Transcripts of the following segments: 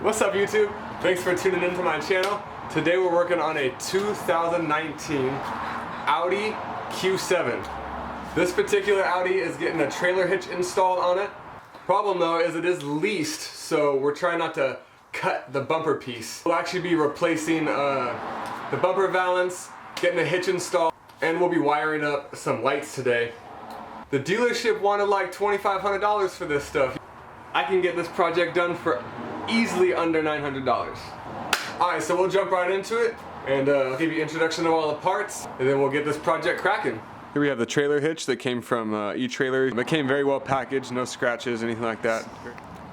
What's up, YouTube? Thanks for tuning into my channel. Today we're working on a 2019 Audi Q7. This particular Audi is getting a trailer hitch installed on it. Problem though is it is leased, so we're trying not to cut the bumper piece. We'll actually be replacing the bumper valance, getting a hitch installed, and we'll be wiring up some lights today. The dealership wanted like $2,500 for this stuff. I can get this project done for easily under $900. Alright, so we'll jump right into it, and I'll give you an introduction of all the parts, and then we'll get this project cracking. Here we have the trailer hitch that came from e-trailer. It came very well packaged, no scratches, anything like that.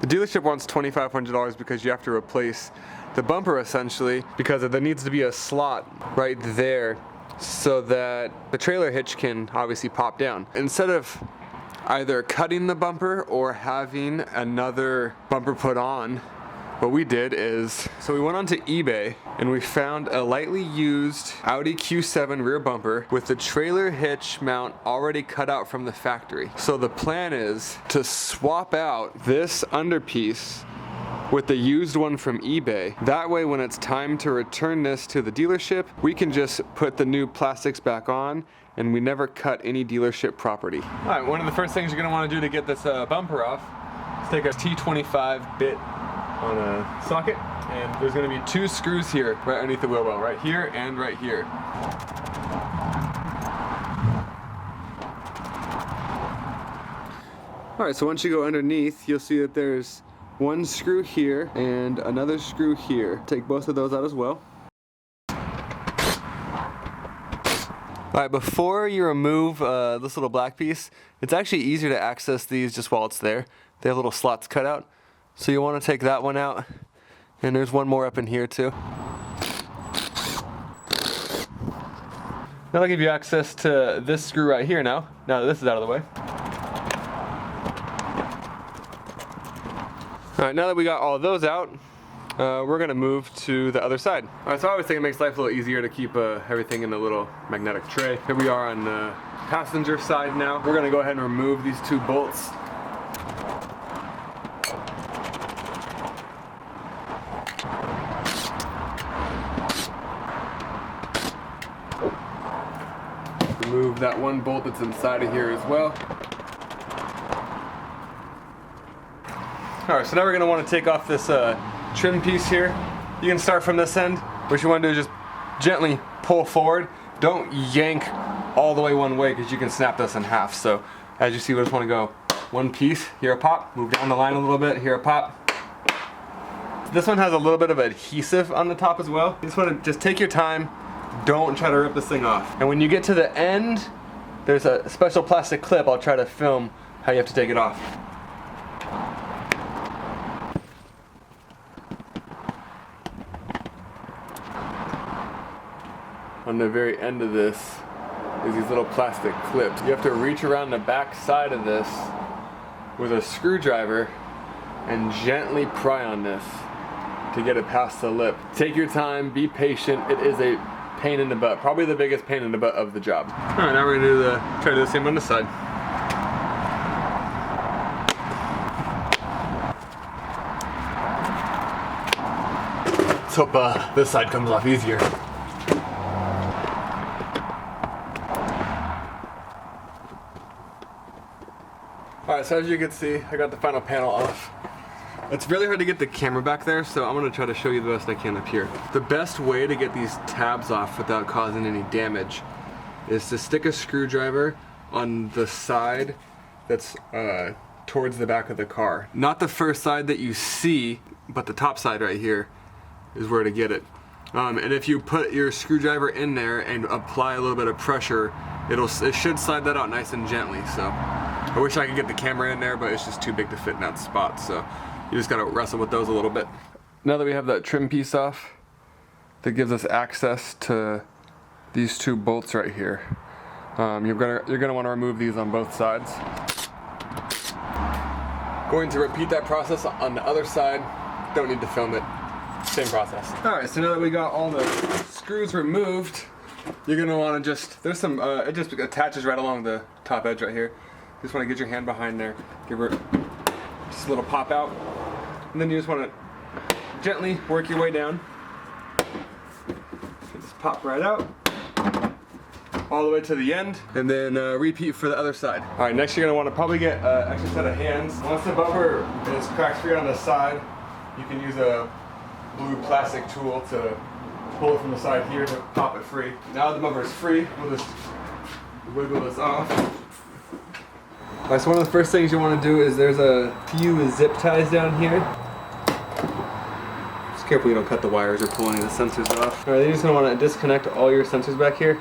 The dealership wants $2,500 because you have to replace the bumper essentially, because there needs to be a slot right there so that the trailer hitch can obviously pop down. Instead of either cutting the bumper or having another bumper put on, what we did is, so we went onto eBay and we found a lightly used Audi Q7 rear bumper with the trailer hitch mount already cut out from the factory. So the plan is to swap out this underpiece with the used one from eBay. That way when it's time to return this to the dealership, we can just put the new plastics back on and we never cut any dealership property. Alright, one of the first things you're going to want to do to get this bumper off is take a T25 bit on a socket, and there's going to be two screws here right underneath the wheel well, right here and right here. Alright, so once you go underneath, you'll see that there's one screw here and another screw here. Take both of those out as well. Alright, before you remove this little black piece, it's actually easier to access these just while it's there. They have little slots cut out. So you want to take that one out, and there's one more up in here too. That'll give you access to this screw right here now that this is out of the way. Alright, now that we got all of those out, we're going to move to the other side. Alright, so I always think it makes life a little easier to keep everything in a little magnetic tray. Here we are on the passenger side now. We're going to go ahead and remove these two bolts. Remove that one bolt that's inside of here as well. Alright, so now we're going to want to take off this trim piece here. You can start from this end. What you want to do is just gently pull forward. Don't yank all the way one way because you can snap this in half. So as you see, we just want to go one piece, here a pop, move down the line a little bit, here a pop. This one has a little bit of adhesive on the top as well. You just want to just take your time. Don't try to rip this thing off. And when you get to the end, there's a special plastic clip. I'll try to film how you have to take it off. On the very end of this is these little plastic clips. You have to reach around the back side of this with a screwdriver and gently pry on this to get it past the lip. Take your time, be patient. It is a pain in the butt, probably the biggest pain in the butt of the job. Alright, now we're gonna try to do the same on this side. Let's hope this side comes off easier. Alright, so as you can see, I got the final panel off. It's really hard to get the camera back there, so I'm going to try to show you the best I can up here. The best way to get these tabs off without causing any damage is to stick a screwdriver on the side that's towards the back of the car. Not the first side that you see, but the top side right here is where to get it. And if you put your screwdriver in there and apply a little bit of pressure, it should slide that out nice and gently. So I wish I could get the camera in there, but it's just too big to fit in that spot. So you just gotta wrestle with those a little bit. Now that we have that trim piece off, that gives us access to these two bolts right here. You're gonna want to remove these on both sides. Going to repeat that process on the other side. Don't need to film it. Same process. Alright, so now that we got all the screws removed, you're gonna want to there's some, it just attaches right along the top edge right here. You just want to get your hand behind there, give her just a little pop out, and then you just want to gently work your way down. Just pop right out. All the way to the end, and then repeat for the other side. All right, next you're gonna wanna probably get an extra set of hands. Once the bumper is cracked free on the side, you can use a blue plastic tool to pull it from the side here to pop it free. Now the bumper is free, we'll just wiggle this off. All right, so one of the first things you wanna do is there's a few zip ties down here. Just careful you don't cut the wires or pull any of the sensors off. All right, then you're just gonna wanna disconnect all your sensors back here.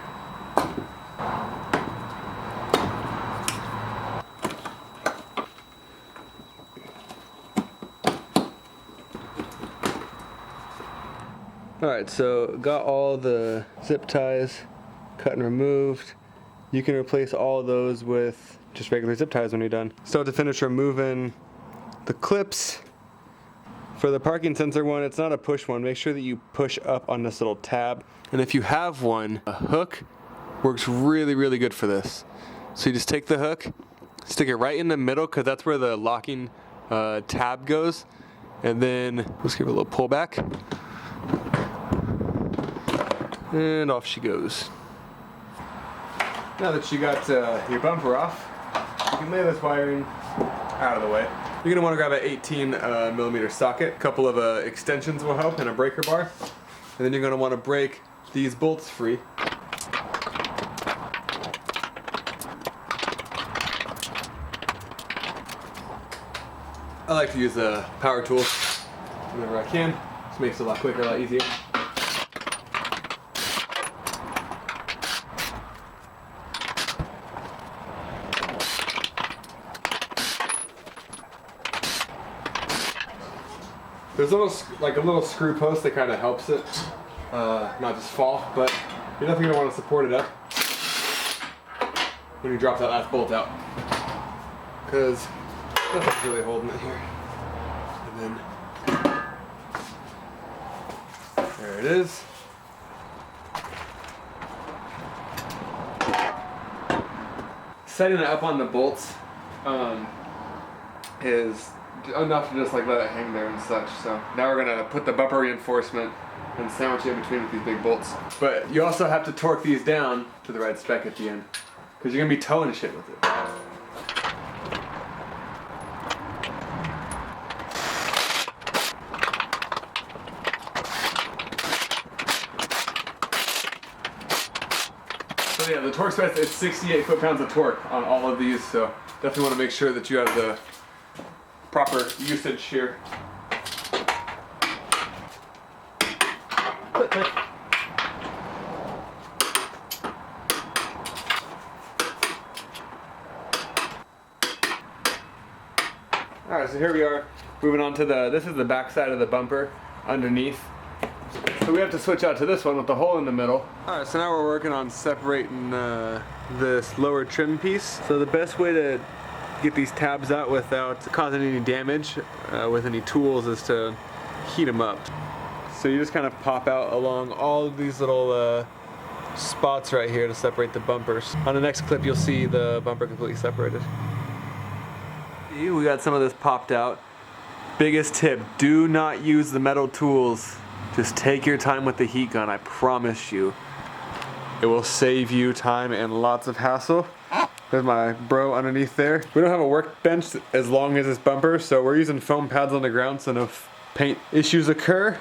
Alright, so got all the zip ties cut and removed. You can replace all of those with just regular zip ties when you're done. Still have to finish removing the clips. For the parking sensor one, it's not a push one. Make sure that you push up on this little tab. And if you have one, a hook works really, really good for this. So you just take the hook, stick it right in the middle because that's where the locking tab goes. And then let's give it a little pull back. And off she goes. Now that you got your bumper off, you can lay this wiring out of the way. You're gonna wanna grab an 18mm socket. A couple of extensions will help and a breaker bar. And then you're gonna wanna break these bolts free. I like to use power tools whenever I can. Just makes it a lot quicker, a lot easier. There's almost like a little screw post that kind of helps it not just fall, but you're definitely gonna want to support it up when you drop that last bolt out, because nothing's really holding it here. And then there it is. Setting it up on the bolts is enough to just like let it hang there and such. So now we're gonna put the bumper reinforcement and sandwich it in between with these big bolts. But you also have to torque these down to the right spec at the end, because you're gonna be towing shit with it. So yeah, the torque spec is 68 foot-pounds of torque on all of these, so definitely want to make sure that you have the proper usage here. Alright, so here we are, moving on to this is the back side of the bumper underneath. So we have to switch out to this one with the hole in the middle. Alright, so now we're working on separating this lower trim piece. So the best way to get these tabs out without causing any damage with any tools is to heat them up. So you just kind of pop out along all of these little spots right here to separate the bumpers. On the next clip you'll see the bumper completely separated. We got some of this popped out. Biggest tip, do not use the metal tools. Just take your time with the heat gun, I promise you. It will save you time and lots of hassle. There's my bro underneath there. We don't have a workbench as long as this bumper, so we're using foam pads on the ground so no paint issues occur.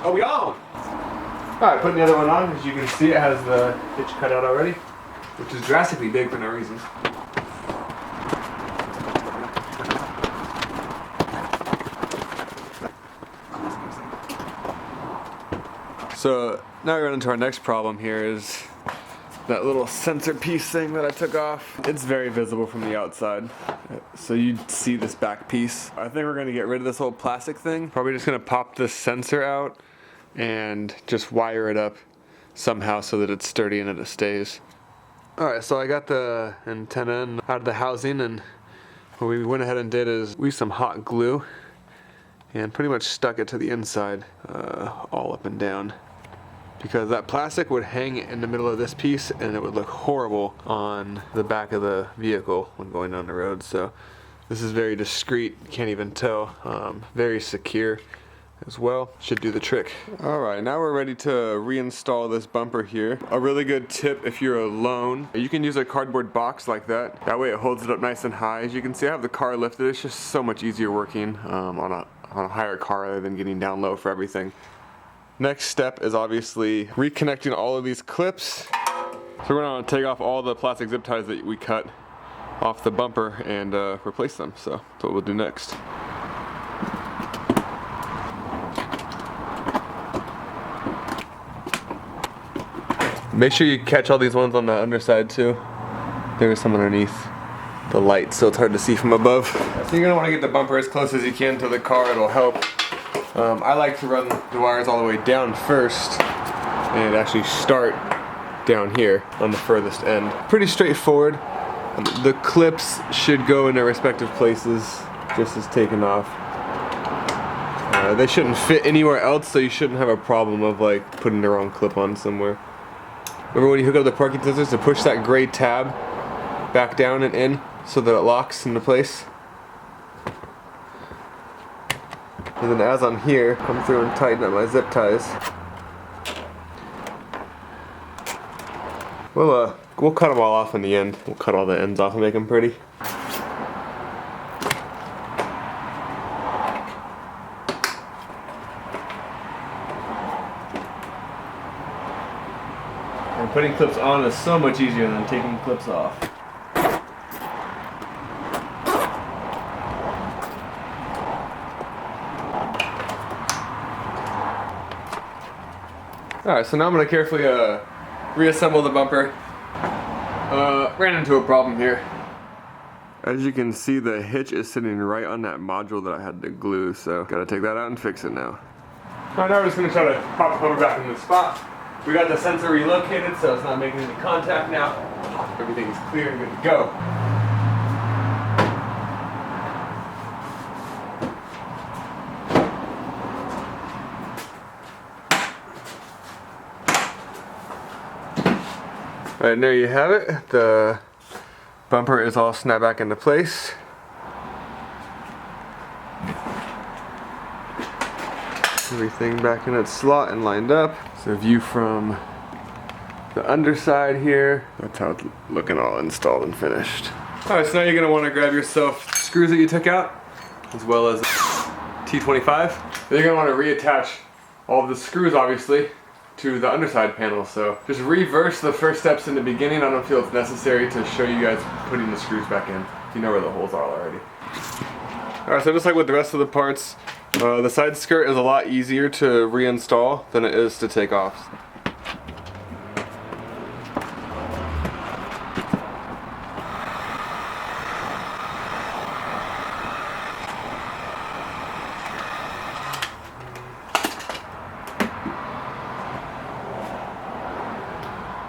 Are we on? Alright, putting the other one on. As you can see, it has the hitch cut out already, which is drastically big for no reason. So now we're into our next problem here is that little sensor piece thing that I took off. It's very visible from the outside. So you'd see this back piece. I think we're gonna get rid of this whole plastic thing. Probably just gonna pop this sensor out and just wire it up somehow so that it's sturdy and that it stays. Alright, so I got the antenna out of the housing, and what we went ahead and did is we used some hot glue and pretty much stuck it to the inside all up and down. because that plastic would hang in the middle of this piece and it would look horrible on the back of the vehicle when going down the road. So this is very discreet, you can't even tell, very secure as well. Should do the trick. All right, now we're ready to reinstall this bumper here. A really good tip if you're alone, you can use a cardboard box like that. That way it holds it up nice and high. As you can see, I have the car lifted. It's just so much easier working on a higher car rather than getting down low for everything. Next step is obviously reconnecting all of these clips. So we're gonna take off all the plastic zip ties that we cut off the bumper and replace them. So that's what we'll do next. Make sure you catch all these ones on the underside too. There's some underneath the light, so it's hard to see from above. So you're gonna wanna get the bumper as close as you can to the car, it'll help. I like to run the wires all the way down first and actually start down here on the furthest end. Pretty straightforward. The clips should go in their respective places just as taken off. They shouldn't fit anywhere else, so you shouldn't have a problem of like putting the wrong clip on somewhere. Remember when you hook up the parking sensors to push that gray tab back down and in so that it locks into place? And then as I'm here, come through and tighten up my zip ties. We'll cut them all off in the end. We'll cut all the ends off and make them pretty. And putting clips on is so much easier than taking clips off. Alright, so now I'm going to carefully reassemble the bumper. Ran into a problem here. As you can see, the hitch is sitting right on that module that I had to glue, so gotta take that out and fix it now. Alright, now we're just going to try to pop the bumper back in the spot. We got the sensor relocated, so it's not making any contact now. Everything's clear and good to go. Alright, and there you have it. The bumper is all snapped back into place. Everything back in its slot and lined up. So view from the underside here. That's how it's looking all installed and finished. Alright, so now you're going to want to grab yourself screws that you took out, as well as T25. Then you're going to want to reattach all of the screws, obviously, to the underside panel. So just reverse the first steps in the beginning. I don't feel it's necessary to show you guys putting the screws back in. You know where the holes are already. Alright, so just like with the rest of the parts, the side skirt is a lot easier to reinstall than it is to take off.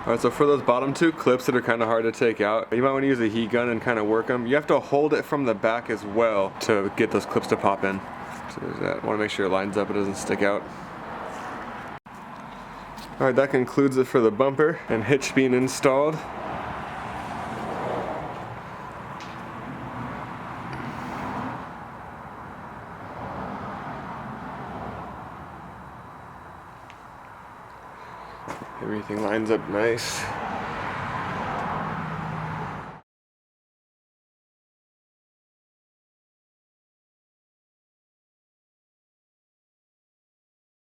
Alright, so for those bottom two clips that are kind of hard to take out, you might want to use a heat gun and kind of work them. You have to hold it from the back as well to get those clips to pop in. So there's that. Want to make sure it lines up, it doesn't stick out. Alright, that concludes it for the bumper and hitch being installed. Everything lines up nice.